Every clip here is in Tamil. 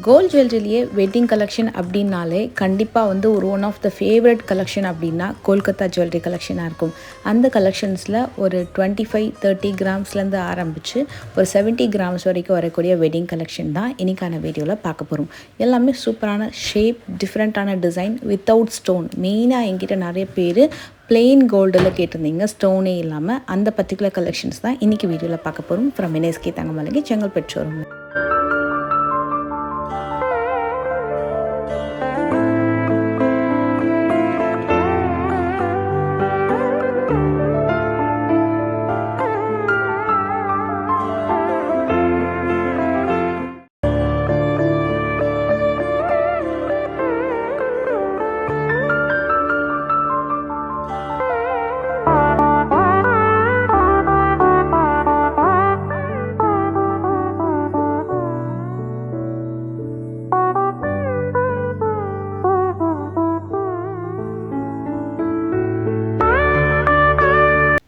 கோல்ட் ஜுவல்லரிலேயே வெட்டிங் கலெக்ஷன் அப்படின்னாலே கண்டிப்பாக வந்து ஒரு one of the favourite collection அப்படின்னா கொல்கத்தா ஜுவல்லரி கலெக்ஷனாக இருக்கும். அந்த கலெக்ஷன்ஸில் ஒரு 25-30 கிராம்ஸ்லேருந்து ஆரம்பித்து ஒரு 70 கிராம்ஸ் வரைக்கும் வரக்கூடிய வெட்டிங் கலெக்ஷன் தான் இன்றைக்கான வீடியோவில் பார்க்க போகிறோம். எல்லாமே சூப்பரான ஷேப், டிஃப்ரெண்ட்டான டிசைன், வித்தவுட் ஸ்டோன். மெயினாக என்கிட்ட நிறைய பேர் பிளெயின் கோல்டில் கேட்டிருந்தீங்க, ஸ்டோனே இல்லாமல். அந்த பர்டிகுலர் கலெக்ஷன்ஸ் தான் இன்றைக்கி வீடியோவில் பார்க்க போகிறோம். ஃப்ரம் NSK தங்கமலைக்கு செங்கல்பட்டு ஷோரூம்.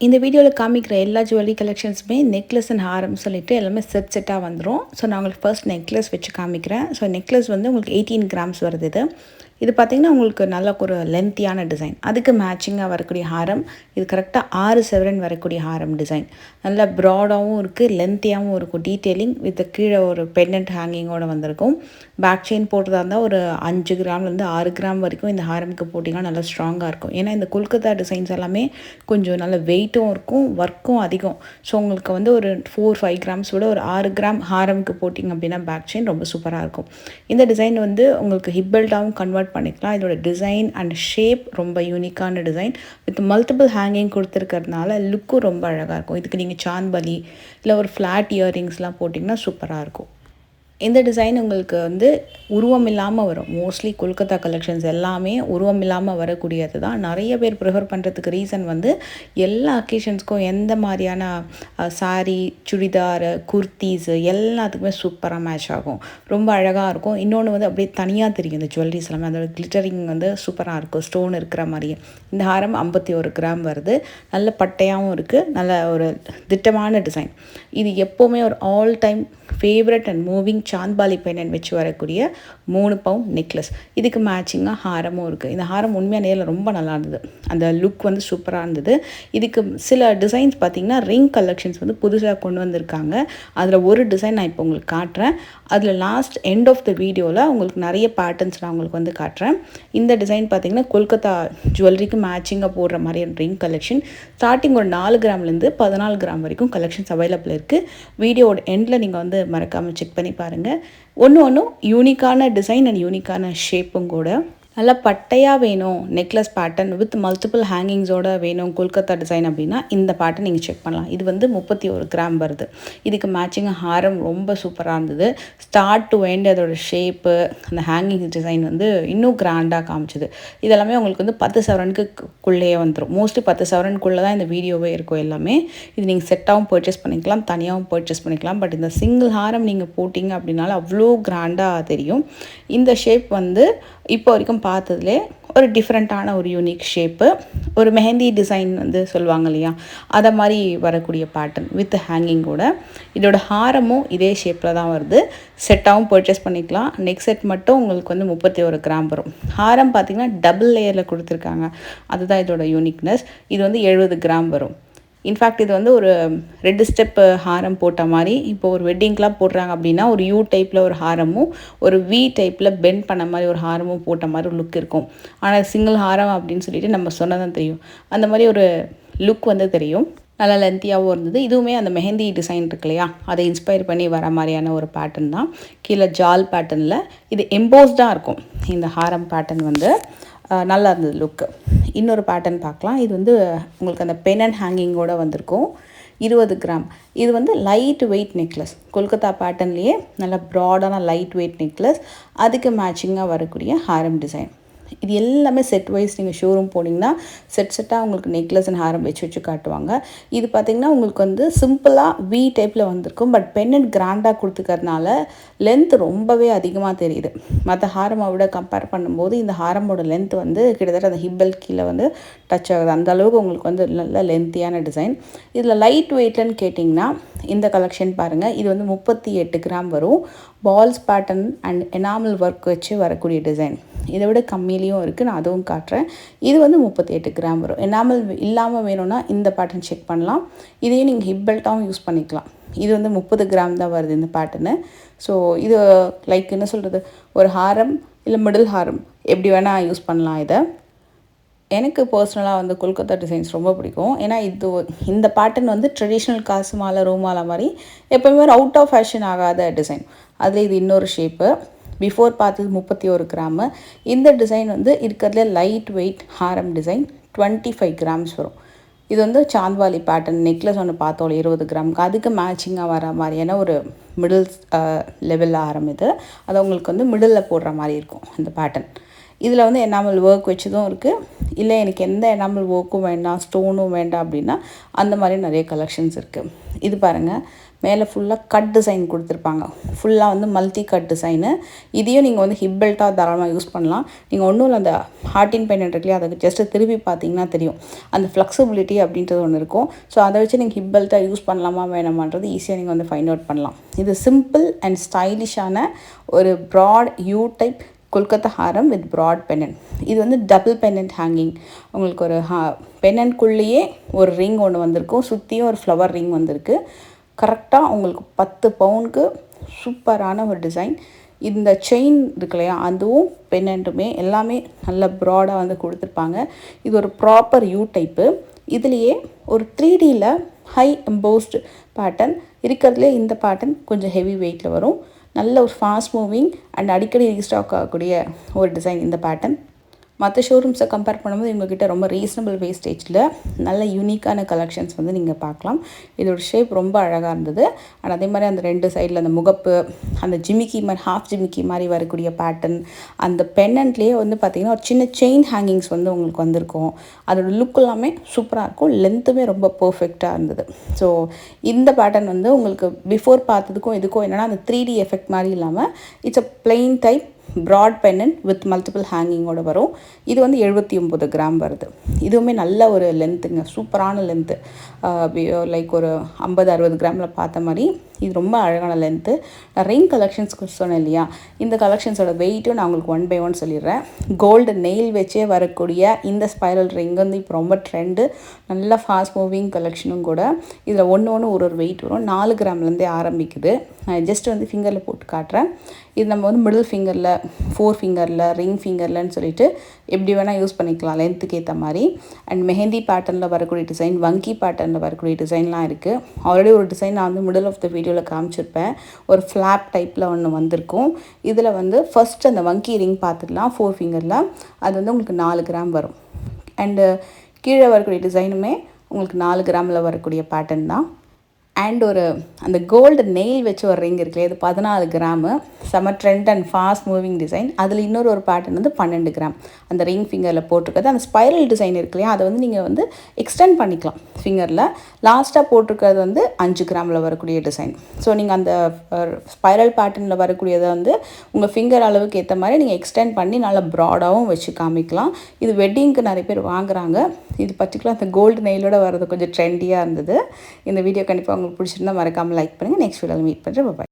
இந்த வீடியோவில் காமிக்கிற எல்லா ஜுவல்லரி கலெக்ஷன்ஸுமே நெக்லஸ் அண்ட் ஹாரம் சொல்லிட்டு எல்லாமே செட்டாக வந்துடும். ஸோ நான் உங்களுக்கு ஃபர்ஸ்ட் நெக்லஸ் வச்சு காமிக்கிறேன். ஸோ நெக்லஸ் வந்து உங்களுக்கு 18 கிராம்ஸ் வருது. இது பார்த்திங்கன்னா உங்களுக்கு நல்ல ஒரு லென்த்தியான டிசைன். அதுக்கு மேட்சிங்காக வரக்கூடிய ஹாரம், இது கரெக்டாக 6 சவரன் வரக்கூடிய ஹாரம் டிசைன். நல்லா ப்ராடாகவும் இருக்குது, லென்த்தியாகவும் இருக்கும். டீட்டெயிலிங் வித் கீழே ஒரு பெண்டன்ட் ஹேங்கிங்கோடு வந்திருக்கும். பேக் செயின் போட்டதாக இருந்தால் ஒரு 5 கிராம்லேருந்து 6 கிராம் வரைக்கும் இந்த ஹாரமுக்கு போட்டிங்கன்னா நல்லா ஸ்ட்ராங்காக இருக்கும். ஏன்னா இந்த கொல்கத்தா டிசைன்ஸ் எல்லாமே கொஞ்சம் நல்ல வெயிட்டும் இருக்கும், ஒர்க்கும் அதிகம். ஸோ உங்களுக்கு வந்து ஒரு 4-5 கிராம்ஸ் விட ஒரு 6 கிராம் ஹாரமுக்கு போட்டிங்க அப்படின்னா பேக் செயின் ரொம்ப சூப்பராக இருக்கும். இந்த டிசைன் வந்து உங்களுக்கு ஹிப் பெல்ட்டாகவும் கன்வெர்ட் பண்ணிக்கலாம். இதோட டிசைன் அண்ட் ஷேப் ரொம்ப யூனிக்கான டிசைன் வித் மல்டிபிள் ஹேங்கிங் கொடுத்துருக்கிறதுனால லுக்கும் ரொம்ப அழகாக இருக்கும். இதுக்கு நீங்கள் சாந்த்பலி இல்லை ஒரு ஃப்ளாட் இயரிங்ஸ்லாம் போட்டிங்கன்னா சூப்பராக இருக்கும். இந்த டிசைன் உங்களுக்கு வந்து உருவம் இல்லாமல் வரும். மோஸ்ட்லி கொல்கத்தா கலெக்ஷன்ஸ் எல்லாமே உருவம் இல்லாமல் வரக்கூடியது தான். நிறைய பேர் ப்ரிஃபர் பண்ணுறதுக்கு ரீசன் வந்து எல்லா அக்கேஷன்ஸ்க்கும் எந்த மாதிரியான சாரீ, சுடிதார், குர்த்தீஸு எல்லாத்துக்குமே சூப்பராக மேட்ச் ஆகும். ரொம்ப அழகாக இருக்கும். இன்னொன்று வந்து அப்படியே தனியாக தெரியும் இந்த ஜுவல்லரிஸ் எல்லாமே. அதோட கிளிட்டரிங் வந்து சூப்பராக இருக்கும், ஸ்டோன் இருக்கிற மாதிரியே. இந்த ஹாரம் 51 கிராம் வருது. நல்ல பட்டையாகவும் இருக்குது, நல்ல ஒரு திட்டமான டிசைன். இது எப்போவுமே ஒரு all time favourite and moving Chandbali pendant வச்சு வரக்கூடிய 3 பவுண்ட் நெக்லஸ். இதுக்கு மேட்சிங்காக ஹாரமும் இருக்குது. இந்த ஹாரம் உண்மையாக நேரில் ரொம்ப நல்லா இருந்தது. அந்த லுக் வந்து சூப்பராக இருந்தது. இதுக்கு சில டிசைன்ஸ் பார்த்திங்கன்னா ரிங் கலெக்ஷன்ஸ் வந்து புதுசாக கொண்டு வந்திருக்காங்க. அதில் ஒரு டிசைன் நான் இப்போ உங்களுக்கு காட்டுறேன். அதில் லாஸ்ட் எண்ட் ஆஃப் த வீடியோவில் உங்களுக்கு நிறைய பேட்டர்ன்ஸ் நான் உங்களுக்கு வந்து காட்டுறேன். இந்த டிசைன் பார்த்திங்கன்னா கொல்கத்தா ஜுவல்லரிக்கு மேட்சிங்காக போடுற மாதிரியான ரிங் கலெக்ஷன். ஸ்டார்டிங் ஒரு 4 கிராம்லேருந்து 14 கிராம் வரைக்கும் கலெக்ஷன்ஸ் அவைலபிள் இருக்குது. வீடியோவோட எண்டில் நீங்கள் வந்து மறக்காமல் செக் பண்ணி பாருங்கள். ஒன்றும் யூனிக்கான டிசைன் அண்ட் யூனிக்கான ஷேப்பும் கூட. நல்லா பட்டையாக வேணும், நெக்லஸ் பேட்டர்ன் வித் மல்டிபிள் ஹேங்கிங்ஸோடு வேணும் கொல்கத்தா டிசைன் அப்படின்னா இந்த பேட்டர்ன் நீங்கள் செக் பண்ணலாம். இது வந்து 31 கிராம் வருது. இதுக்கு மேட்சிங்காக ஹாரம் ரொம்ப சூப்பராக இருந்தது. ஸ்டார்ட் டு எண்ட் அதோட ஷேப்பு, அந்த ஹேங்கிங் டிசைன் வந்து இன்னும் கிராண்டாக காமிச்சிது. இதெல்லாமே உங்களுக்கு வந்து 10 சவரனுக்குள்ளேயே வந்துடும். மோஸ்ட்லி 10 சவரனுக்குள்ளே தான் இந்த வீடியோவே இருக்கும் எல்லாமே. இது நீங்கள் செட்டாகவும் பர்ச்சேஸ் பண்ணிக்கலாம், தனியாகவும் பர்ச்சேஸ் பண்ணிக்கலாம். பட் இந்த சிங்கிள் ஹாரம் நீங்கள் போட்டிங்க அப்படின்னால அவ்வளோ கிராண்டாக தெரியும். இந்த ஷேப் வந்து இப்போ வரைக்கும் பார்த்ததுலே ஒரு டிஃப்ரெண்ட்டான ஒரு யூனிக் ஷேப்பு. ஒரு மெஹந்தி டிசைன் வந்து சொல்லுவாங்க இல்லையா, அதை மாதிரி வரக்கூடிய பேட்டர்ன் வித் ஹேங்கிங்கோட. இதோட ஹாரமும் இதே ஷேப்பில் தான் வருது. செட்டாகவும் பர்ச்சேஸ் பண்ணிக்கலாம். நெக் செட் மட்டும் உங்களுக்கு வந்து 31 கிராம் வரும். ஹாரம் பார்த்திங்கன்னா டபுள் லேயரில் கொடுத்துருக்காங்க. அதுதான் இதோட யூனிக்னஸ். இது வந்து 70 கிராம் வரும். இன்ஃபேக்ட் இது வந்து ஒரு 2 ஸ்டெப் ஹாரம் போட்ட மாதிரி. இப்போ ஒரு வெட்டிங்க்கெலாம் போடுறாங்க அப்படின்னா ஒரு யூ டைப்பில் ஒரு ஹாரமும் ஒரு வி டைப்பில் பெண்ட் பண்ண மாதிரி ஒரு ஹாரமும் போட்ட மாதிரி ஒரு லுக் இருக்கும். ஆனால் சிங்கிள் ஹாரம் அப்படின்னு சொல்லிட்டு நம்ம சொன்னதான் தெரியும். அந்த மாதிரி ஒரு லுக் வந்து தெரியும். நல்லா லென்த்தியாகவும் இருந்தது. இதுவுமே அந்த மெஹந்தி டிசைன் இருக்கு இல்லையா, அதை இன்ஸ்பயர் பண்ணி வர மாதிரியான ஒரு பேட்டர்ன் தான். கீழே ஜால் பேட்டர்னில் இது எம்போஸ்டாக இருக்கும். இந்த ஹாரம் பேட்டர்ன் வந்து நல்லா இருந்தது லுக்கு. இன்னொரு பேட்டர்ன் பார்க்கலாம். இது வந்து உங்களுக்கு அந்த பென் அண்ட் ஹேங்கிங்கோடு வந்திருக்கும். 20 கிராம். இது வந்து லைட் வெயிட் நெக்லஸ். கொல்கத்தா பேட்டர்ன்லேயே நல்ல ப்ராடான லைட் வெயிட் நெக்லஸ். அதுக்கு மேட்சிங்காக வரக்கூடிய ஹாரம் டிசைன். இது எல்லாமே செட் வைஸ் நீங்கள் ஷோரூம் போனீங்கன்னா செட்டாக உங்களுக்கு நெக்லஸ் அண்ட் ஹாரம் வச்சு காட்டுவாங்க. இது பார்த்திங்கன்னா உங்களுக்கு வந்து சிம்பிளாக வி டைப்பில் வந்திருக்கும். பட் பென்னட் கிராண்டாக கொடுத்துக்கிறதுனால லென்த் ரொம்பவே அதிகமாக தெரியுது. மற்ற ஹாரமை விட கம்பேர் பண்ணும்போது இந்த ஹாரமோட லென்த் வந்து கிட்டத்தட்ட அந்த ஹிப்பல் கீழே வந்து டச் ஆகுது. அந்த அளவுக்கு உங்களுக்கு வந்து நல்ல லென்த்தியான டிசைன். இதில் லைட் வெயிட்லன்னு கேட்டிங்கன்னா இந்த கலெக்ஷன் பாருங்கள். இது வந்து 38 கிராம் வரும். Balls pattern and enamel work வச்சு வரக்கூடிய டிசைன். இதை விட கம்மியிலையும் இருக்குது, நான் அதுவும் காட்டுறேன். இது வந்து 38 கிராம் வரும். எனாமல் இல்லாமல் வேணும்னா இந்த பேட்டர்ன் செக் பண்ணலாம். இதையும் நீங்கள் ஹிப் பெல்ட்டாகவும் யூஸ் பண்ணிக்கலாம். இது வந்து 30 கிராம் தான் வருது இந்த பேட்டர்னு. ஸோ இது லைக் என்ன சொல்கிறது, ஒரு ஹாரம் இல்லை மிடில் ஹாரம் எப்படி வேணால் யூஸ் பண்ணலாம். இதை எனக்கு பர்சனலாக வந்து கொல்கத்தா டிசைன்ஸ் ரொம்ப பிடிக்கும். ஏன்னா இந்த பேட்டர்ன் வந்து ட்ரெடிஷ்னல் காசு மாலை ரூ மாலை மாதிரி எப்போவுமே அவுட் ஆஃப் ஃபேஷன் ஆகாத டிசைன். அதில் இது இன்னொரு ஷேப்பு. பிஃபோர் பார்த்தது 31 கிராமு. இந்த டிசைன் வந்து இருக்கிறதுல லைட் வெயிட் ஹாரம் டிசைன் 25 கிராம்ஸ் வரும். இது வந்து சாந்த்வாலி பேட்டர்ன் நெக்லஸ் ஒன்று பார்த்தோம் 20 கிராமுக்கு. அதுக்கு மேட்சிங்காக வர மாதிரியான ஒரு மிடில் லெவலில் ஹாரம் இது. அது உங்களுக்கு வந்து மிடில் போடுற மாதிரி இருக்கும் இந்த பேட்டர்ன். இதில் வந்து எனாமல் ஒர்க் வச்சதும் இருக்குது. இல்லை எனக்கு எந்த எனாமல் ஒர்க்கும் வேண்டாம், ஸ்டோனும் வேண்டாம் அப்படின்னா அந்த மாதிரி நிறைய கலெக்ஷன்ஸ் இருக்குது. இது பாருங்கள், மேலே ஃபுல்லாக கட் டிசைன் கொடுத்துருப்பாங்க. ஃபுல்லாக வந்து மல்டி கட் டிசைனு. இதையும் நீங்கள் வந்து ஹிப் பெல்ட்டாக தாராளமாக யூஸ் பண்ணலாம். நீங்கள் ஒன்றும் இல்லை, அந்த ஹார்டின் பெயிண்ட் இருக்குல்லையா, அதை ஜஸ்ட்டு திருப்பி பார்த்தீங்கன்னா தெரியும் அந்த ஃப்ளெக்சிபிலிட்டி அப்படின்றது ஒன்று இருக்கும். ஸோ அதை வச்சு நீங்கள் ஹிப் பெல்ட்டாக யூஸ் பண்ணலாமா வேணாமான்றது ஈஸியாக நீங்கள் வந்து ஃபைண்ட் அவுட் பண்ணலாம். இது சிம்பிள் அண்ட் ஸ்டைலிஷான ஒரு broad you type Kolkata Haram with broad பென்னன்ட். இது வந்து டபுள் பென்னன்ட் ஹேங்கிங். உங்களுக்கு ஒரு பென்னன்ட்குள்ளேயே ஒரு ரிங் ஒன்று வந்திருக்கும், சுற்றியும் ஒரு ஃப்ளவர் ரிங் வந்திருக்கு. கரெக்டாக உங்களுக்கு 10 பவுனுக்கு சூப்பரான ஒரு டிசைன். இந்த செயின் இருக்கு இல்லையா, அதுவும் பென்னன்ட்டுமே எல்லாமே நல்ல ப்ராடாக வந்து கொடுத்துருப்பாங்க. இது ஒரு ப்ராப்பர் யூ டைப்பு. இதுலேயே ஒரு 3Dயில் ஹை எம்போஸ்டு பேட்டர்ன் இருக்கிறதுலே இந்த பேட்டர்ன் கொஞ்சம் ஹெவி வெயிட்டில் வரும். நல்ல ஒரு ஃபாஸ்ட் மூவிங் அண்ட் அடிக்கடி ரீஸ்டாக் ஆகக்கூடிய ஒரு டிசைன் இந்த பேட்டர்ன். மற்ற ஷோரூம்ஸை கம்பேர் பண்ணும்போது இவங்ககிட்ட ரொம்ப ரீசனபிள் வேஸ்டேஜில் நல்ல யூனிக்கான கலெக்ஷன்ஸ் வந்து நீங்கள் பார்க்கலாம். இதோட ஷேப் ரொம்ப அழகாக இருந்தது. அண்ட் அதே மாதிரி அந்த 2 சைடில் அந்த முகப்பு, அந்த ஜிமிக்கி மாதிரி ஹாஃப் ஜிமிக்கி மாதிரி வரக்கூடிய பேட்டர்ன், அந்த பென்னன்ட்லேயே வந்து பார்த்திங்கன்னா ஒரு சின்ன செயின் ஹேங்கிங்ஸ் வந்து உங்களுக்கு வந்திருக்கும். அதோடய லுக் எல்லாமே சூப்பராக இருக்கும். லென்த்துமே ரொம்ப பர்ஃபெக்டாக இருந்தது. ஸோ இந்த பேட்டர்ன் வந்து உங்களுக்கு பிஃபோர் பார்த்ததுக்கும் இதுக்கும் என்னென்னா அந்த 3D எஃபெக்ட் மாதிரி இல்லாமல் it's a plain type broad pendant with multiple ஹேங்கிங்கோடு வரும். இது வந்து 79 கிராம் வருது. இதுவுமே நல்ல ஒரு லென்த்துங்க, சூப்பரான லென்த்து. லைக் ஒரு 50-60 கிராமில் பார்த்த மாதிரி இது ரொம்ப அழகான லென்த்து. நான் ரிங் கலெக்ஷன்ஸ்க்கு சொன்னேன் இல்லையா, இந்த கலெக்ஷன்ஸோட வெயிட்டும் நான் உங்களுக்கு 1 by 1 சொல்லிடுறேன். கோல்டு நெயில் வச்சே வரக்கூடிய இந்த ஸ்பைரல் ரிங் வந்து இப்போ ரொம்ப ட்ரெண்டு. நல்ல ஃபாஸ்ட் மூவிங் கலெக்ஷனும் கூட. இதில் ஒன்று ஒரு வெயிட் வரும். 4 கிராம்லேருந்தே ஆரம்பிக்குது. நான் ஜஸ்ட் வந்து ஃபிங்கரில் போட்டு காட்டுறேன். இது நம்ம வந்து மிடில் ஃபிங்கரில், 4 ஃபிங்கரில், ரிங் ஃபிங்கர்லன்னு சொல்லிட்டு எப்படி வேணால் யூஸ் பண்ணிக்கலாம் லென்த்துக்கு ஏற்ற மாதிரி. அண்ட் மெஹந்தி பேட்டர்னில் வரக்கூடிய டிசைன், வங்கி பேட்டர்னில் வரக்கூடிய டிசைன்லாம் இருக்குது. ஆல்ரெடி ஒரு டிசைன் நான் வந்து மிடில் ஆஃப் த வீடியோவில் காமிச்சிருப்பேன். ஒரு ஃப்ளாப் டைப்பில் ஒன்று வந்திருக்கும். இதில் வந்து ஃபஸ்ட் அந்த வங்கி ரிங் பார்த்துக்கலாம் 4 ஃபிங்கரில். அது வந்து உங்களுக்கு 4 கிராம் வரும். அண்டு கீழே வரக்கூடிய டிசைனுமே உங்களுக்கு 4 கிராமில் வரக்கூடிய பேட்டர்ன் தான். அண்ட் ஒரு அந்த கோல்டு நெயில் வச்சு ஒரு ரிங் இருக்குல்லையே, இது 14 கிராமு. செம trend and fast moving design. அதில் இன்னொரு பேட்டர்ன் வந்து 12 கிராம் அந்த ரிங் ஃபிங்கரில் போட்டிருக்கிறது. அந்த ஸ்பைரல் டிசைன் இருக்கு இல்லையா, அதை வந்து நீங்கள் வந்து எக்ஸ்டெண்ட் பண்ணிக்கலாம் ஃபிங்கரில். லாஸ்ட்டாக போட்டிருக்கிறது வந்து 5 கிராமில் வரக்கூடிய டிசைன். ஸோ நீங்கள் அந்த ஸ்பைரல் பேட்டர்னில் வரக்கூடியதை வந்து உங்கள் ஃபிங்கர் அளவுக்கு ஏற்ற மாதிரி நீங்கள் எக்ஸ்டெண்ட் பண்ணி நல்லா ப்ராடாகவும் வச்சு காமிக்கலாம். இது வெட்டிங்க்கு நிறைய பேர் வாங்குறாங்க. இது பர்டிகுலர் அந்த கோல்டு நெயிலோட வர்றது கொஞ்சம் ட்ரெண்டியாக இருந்தது. இந்த வீடியோ கண்டிப்பாக உங்களுக்கு பிடிச்சிருந்தா மறக்காமல் லைக் பண்ணுங்கள். நெக்ஸ்ட் வீடியோவில் மீட் பண்ணுறேன். பாய்.